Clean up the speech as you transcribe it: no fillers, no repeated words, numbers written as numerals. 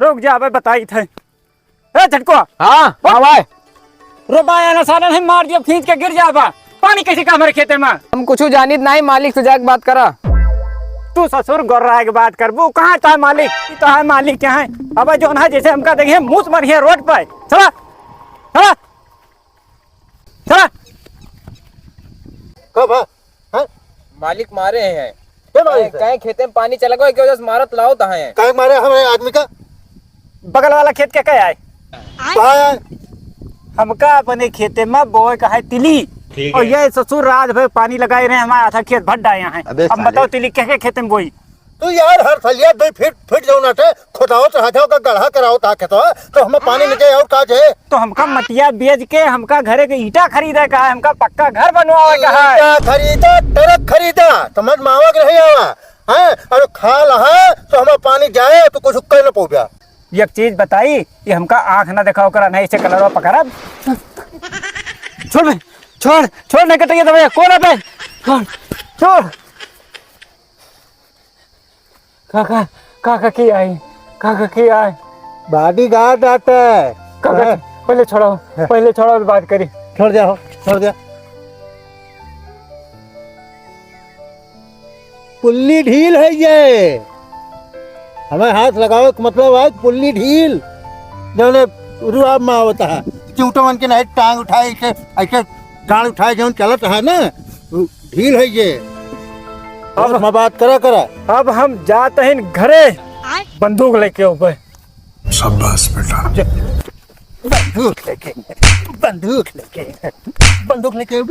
रुक जा भाई बताई थे। ए झटको हाँ भाई रोबाया ना साला नहीं मार दिया खींच के गिर जा बा। पानी कैसे का हमारे खेते में? हम कुछ जानित नहीं, मालिक से जाके बात करा। तू ससुर गोर्रा के बात करबू कहाँ था मालिक? तो है मालिक क्या है? अब जो ना जैसे हमका देखिए मुँह मरिए रोड पे। चला चला चला। कब है? मालिक मारे हैं क्या मालिक है? कहीं खेते में पानी चला गया, वजह से मारत लाओ है। कहीं मारे हमारे आदमी का? बगल वाला खेत के क्या है? कहाँ है? हमका अपने खेते में बोए का है तिली। और ये ससुर रात भर पानी लगाए रहे, हमारा आधा खेत भट डाया है। अब बताओ तिली क्या खेते में बोई? तू यार हर फलिया 2 फीट जाओ ना टे खोदाओ तो हाथों का गढ़ा कराओ ताके तो हमें पानी निकले और काज है। तो हमका मटिया बेच के हमका घरे के ईटा खरीदे का है, हमका पक्का घर बनवावे का है। ईटा खरीदा, ट्रक खरीदा, समझ मावा के नहीं आवा है। और खा लहा तो हमें पानी जाए तो कुछ कर न पौया। एक चीज बताई, ये हमका आंख ना दिखाओ करा नहीं से कलरवा पकड़ा। छोड़ भाई छोड़ छोड़ नहीं कटिए तो भैया कौन है बे? छोड़ छोड़। काका काका की आई, काका की आई। बॉडी गार्ड आता है। काका पहले छोड़ो बात करी। छोड़ दिया। पुल्ली ढील है ये, हमें हाथ लगाओ मतलब है पुल्ली ढील। जो रुआब में होता है चिवटवन के नहीं टांग उठाए ऐसे डांड उठाए जो चलत है ना, ढील है ये। अब मैं बात करा। अब हम जाते हैं घरे बंदूक लेके ऊपर। शाबाश बेटा। बंदूक लेके